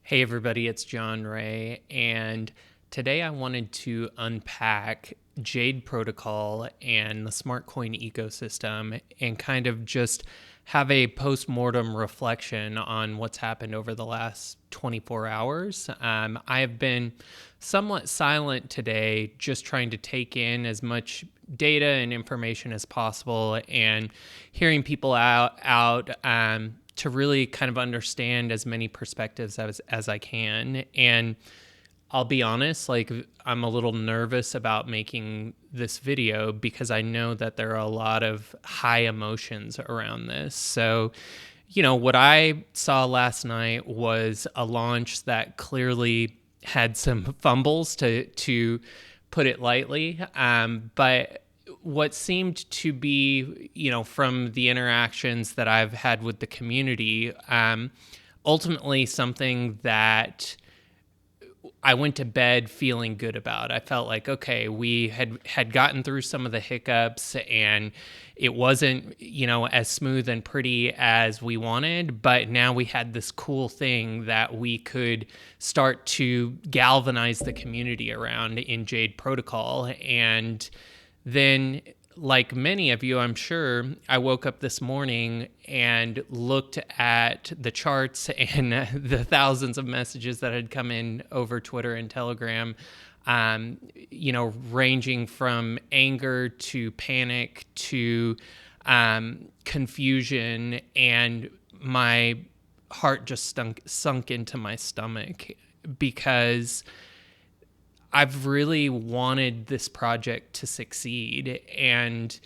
Hey everybody, it's John Ray, and today I wanted to unpack Jade protocol and the SmartCoin ecosystem and kind of just have a post-mortem reflection on what's happened over the last 24 hours. I have been somewhat silent today, just trying to take in as much data and information as possible and hearing people out to really kind of understand as many perspectives as I can. And I'll be honest, like I'm a little nervous about making this video because I know that there are a lot of high emotions around this. So, what I saw last night was a launch that clearly had some fumbles, to put it lightly. But what seemed to be, from the interactions that I've had with the community, ultimately something that I went to bed feeling good about. I felt like, okay, we had gotten through some of the hiccups and it wasn't, as smooth and pretty as we wanted, but now we had this cool thing that we could start to galvanize the community around in Jade Protocol. And then, like many of you, I'm sure, I woke up this morning and looked at the charts and the thousands of messages that had come in over Twitter and Telegram, ranging from anger to panic to confusion, and my heart just sunk into my stomach because I've really wanted this project to succeed. And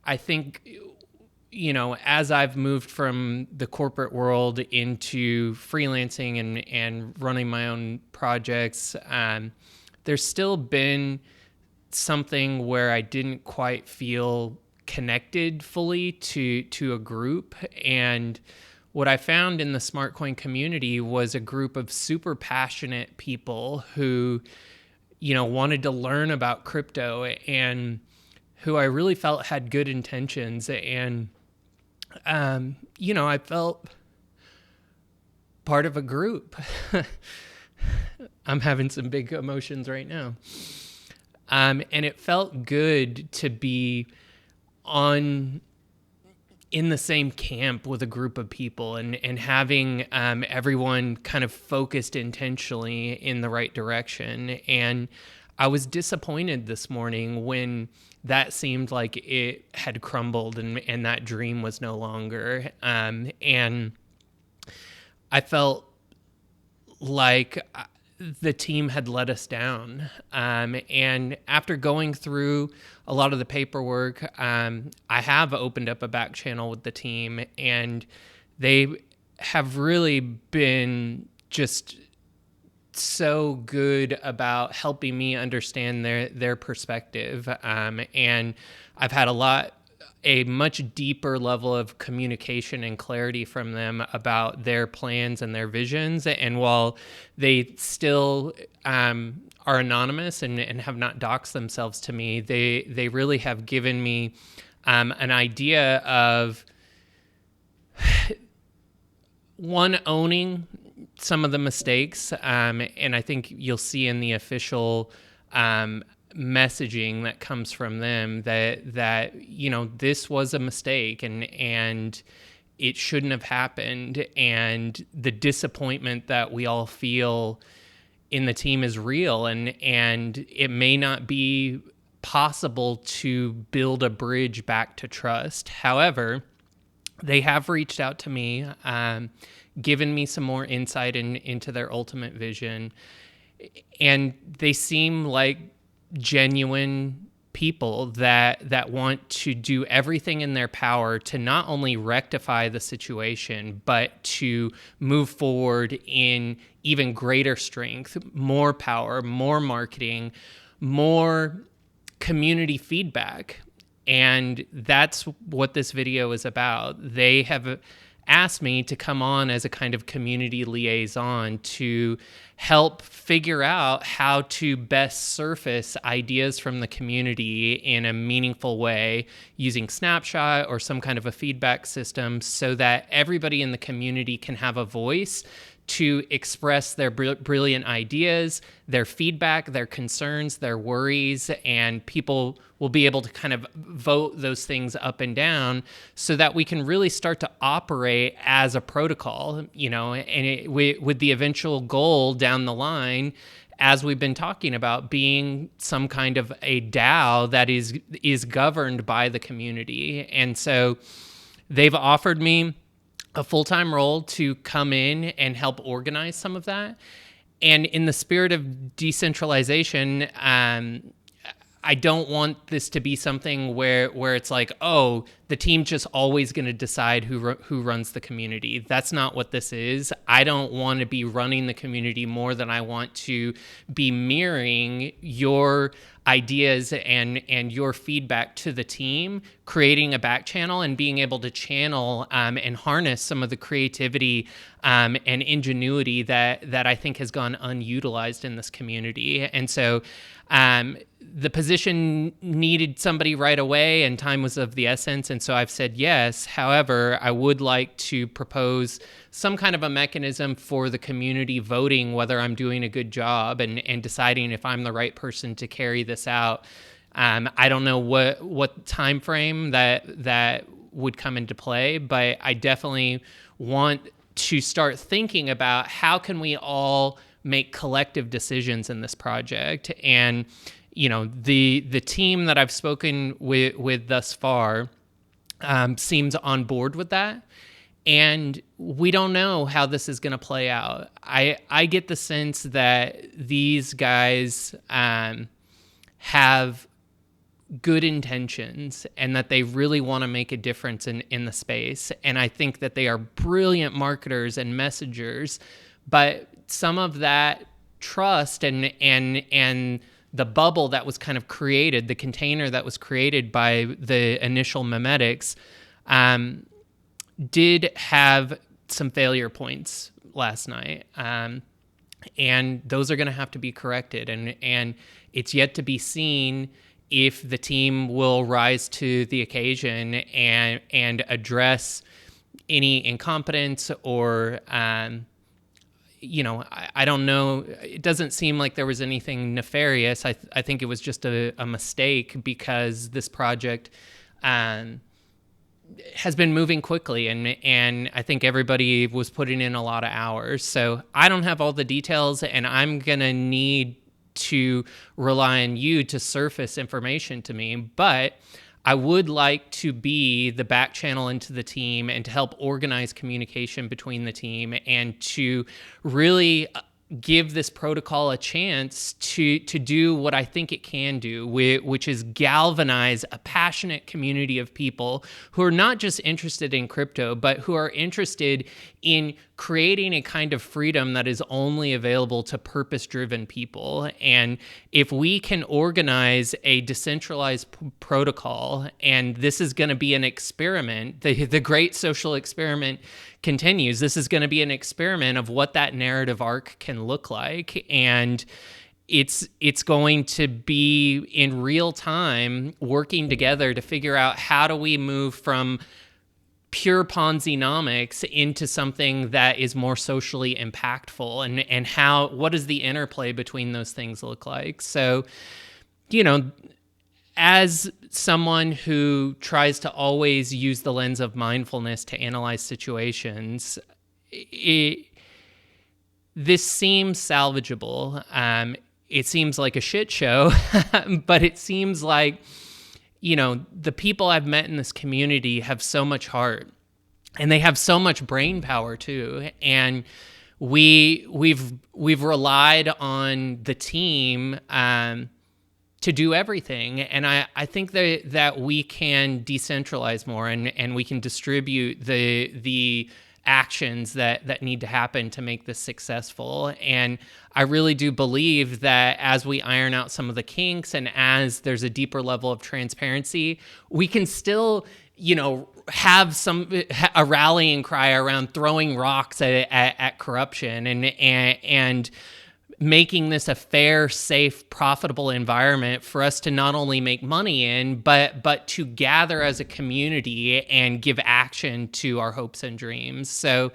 I think, as I've moved from the corporate world into freelancing and running my own projects, there's still been something where I didn't quite feel connected fully to a group. And what I found in the SmartCoin community was a group of super passionate people who wanted to learn about crypto and who I really felt had good intentions. And, I felt part of a group. I'm having some big emotions right now. And it felt good to be in the same camp with a group of people and having everyone kind of focused intentionally in the right direction. And I was disappointed this morning when that seemed like it had crumbled and that dream was no longer. And I felt like the team had let us down. And after going through a lot of the paperwork, I have opened up a back channel with the team, and they have really been just so good about helping me understand their perspective. And I've had a much deeper level of communication and clarity from them about their plans and their visions. And while they still are anonymous and have not doxed themselves to me, they really have given me an idea of, one, owning some of the mistakes. And I think you'll see in the official messaging that comes from them that this was a mistake and it shouldn't have happened, and the disappointment that we all feel in the team is real, and it may not be possible to build a bridge back to trust. However, they have reached out to me, given me some more insight into their ultimate vision, and they seem like genuine people that want to do everything in their power to not only rectify the situation, but to move forward in even greater strength, more power, more marketing, more community feedback. And that's what this video is about. They have asked me to come on as a kind of community liaison to help figure out how to best surface ideas from the community in a meaningful way using Snapshot or some kind of a feedback system so that everybody in the community can have a voice to express their brilliant ideas, their feedback, their concerns, their worries, and people will be able to kind of vote those things up and down so that we can really start to operate as a protocol, and with the eventual goal down the line, as we've been talking about, being some kind of a DAO that is governed by the community. And so they've offered me a full-time role to come in and help organize some of that. And in the spirit of decentralization, I don't want this to be something where it's like, oh, the team's just always going to decide who runs the community. That's not what this is. I don't want to be running the community more than I want to be mirroring your ideas and your feedback to the team, creating a back channel and being able to channel and harness some of the creativity and ingenuity that I think has gone unutilized in this community. And so the position needed somebody right away and time was of the essence. And so I've said yes. However, I would like to propose some kind of a mechanism for the community voting whether I'm doing a good job and deciding if I'm the right person to carry this out. I don't know what time frame that would come into play, but I definitely want to start thinking about how can we all make collective decisions in this project. And the team that I've spoken with thus far seems on board with that. And we don't know how this is going to play out. I get the sense that these guys have good intentions and that they really want to make a difference in the space. And I think that they are brilliant marketers and messengers, but some of that trust and the bubble that was kind of created, the container that was created by the initial memetics, did have some failure points last night. And those are going to have to be corrected. And it's yet to be seen if the team will rise to the occasion and address any incompetence or, I don't know. It doesn't seem like there was anything nefarious. I think it was just a mistake because this project has been moving quickly, and I think everybody was putting in a lot of hours. So I don't have all the details, and I'm going to need to rely on you to surface information to me. But I would like to be the back channel into the team and to help organize communication between the team and to really give this protocol a chance to do what I think it can do, which is galvanize a passionate community of people who are not just interested in crypto, but who are interested in creating a kind of freedom that is only available to purpose-driven people. And if we can organize a decentralized protocol, and this is going to be an experiment, the great social experiment continues. This is going to be an experiment of what that narrative arc can look like. And it's going to be in real time working together to figure out how do we move from pure Ponzi-nomics into something that is more socially impactful, and what does the interplay between those things look like? So, as someone who tries to always use the lens of mindfulness to analyze situations, this seems salvageable. It seems like a shit show, but it seems like, the people I've met in this community have so much heart, and they have so much brain power too. And we've relied on the team to do everything. And I think that we can decentralize more and we can distribute the actions that need to happen to make this successful. And I really do believe that as we iron out some of the kinks and as there's a deeper level of transparency, we can still, have a rallying cry around throwing rocks at corruption and making this a fair, safe, profitable environment for us to not only make money in, but to gather as a community and give action to our hopes and dreams. So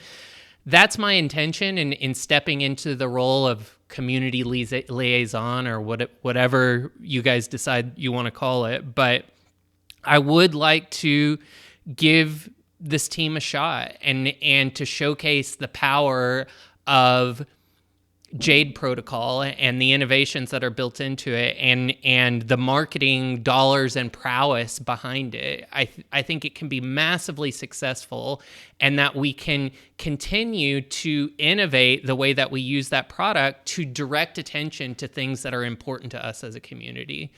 that's my intention in stepping into the role of community liaison, or whatever you guys decide you want to call it. But I would like to give this team a shot and to showcase the power of Jade protocol and the innovations that are built into it, and the marketing dollars and prowess behind it. I think it can be massively successful, and that we can continue to innovate the way that we use that product to direct attention to things that are important to us as a community.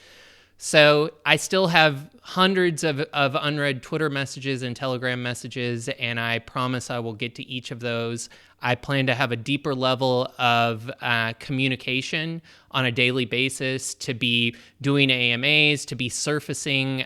So I still have hundreds of unread Twitter messages and Telegram messages, and I promise I will get to each of those. I plan to have a deeper level of communication on a daily basis, to be doing AMAs, to be surfacing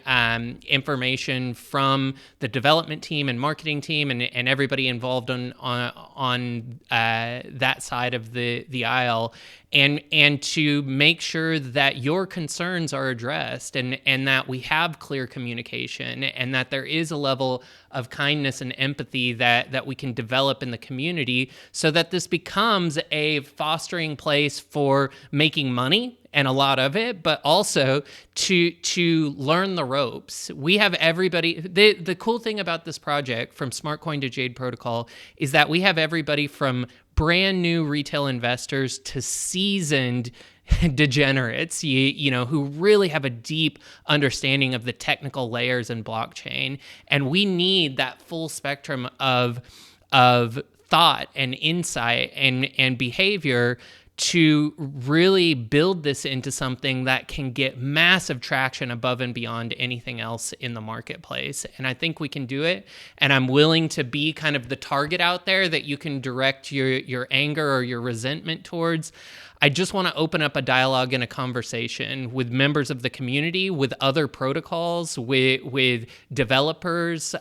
information from the development team and marketing team and everybody involved on that side of the aisle, and to make sure that your concerns are addressed, and that we have clear communication, and that there is a level of kindness and empathy that we can develop in the community, so that this becomes a fostering place for making money, and a lot of it, but also to learn the ropes. We have everybody. The cool thing about this project, from SmartCoin to Jade Protocol, is that we have everybody from brand new retail investors to seasoned degenerates, you know, who really have a deep understanding of the technical layers in blockchain. And we need that full spectrum of thought and insight and behavior to really build this into something that can get massive traction above and beyond anything else in the marketplace. And I think we can do it. And I'm willing to be kind of the target out there that you can direct your anger or your resentment towards. I just want to open up a dialogue and a conversation with members of the community, with other protocols, with developers.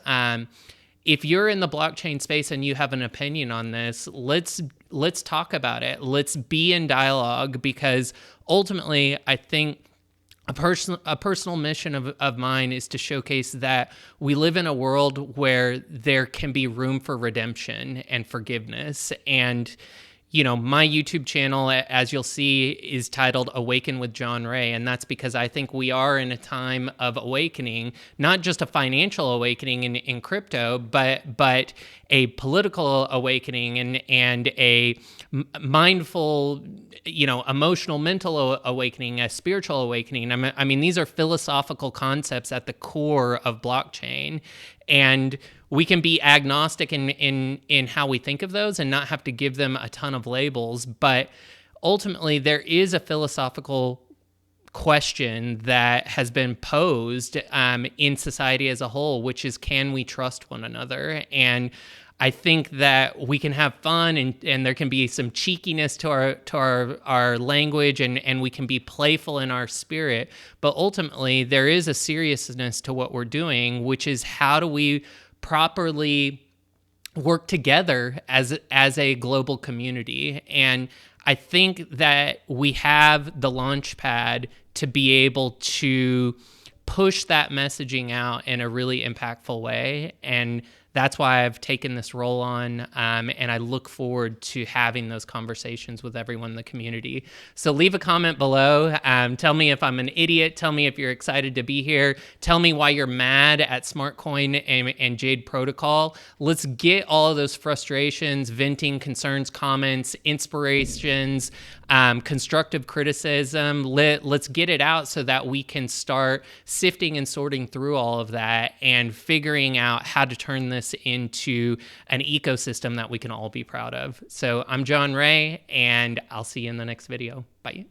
If you're in the blockchain space and you have an opinion on this, let's talk about it. Let's be in dialogue, because ultimately, I think a personal mission of mine is to showcase that we live in a world where there can be room for redemption and forgiveness. And you know, my YouTube channel, as you'll see, is titled Awaken with John Ray. And that's because I think we are in a time of awakening, not just a financial awakening in crypto, but a political awakening and a mindful, you know, emotional, mental awakening, a spiritual awakening. I mean, these are philosophical concepts at the core of blockchain. And we can be agnostic in how we think of those and not have to give them a ton of labels. But ultimately, there is a philosophical question that has been posed in society as a whole, which is, can we trust one another? And I think that we can have fun and there can be some cheekiness to our language, and we can be playful in our spirit. But ultimately, there is a seriousness to what we're doing, which is, how do we properly work together as a global community? And I think that we have the launch pad to be able to push that messaging out in a really impactful way. And that's why I've taken this role on, and I look forward to having those conversations with everyone in the community. So leave a comment below. Tell me if I'm an idiot. Tell me if you're excited to be here. Tell me why you're mad at SmartCoin and Jade Protocol. Let's get all of those frustrations, venting, concerns, comments, inspirations, constructive criticism. Let's get it out so that we can start sifting and sorting through all of that and figuring out how to turn this into an ecosystem that we can all be proud of. So I'm John Ray, and I'll see you in the next video. Bye.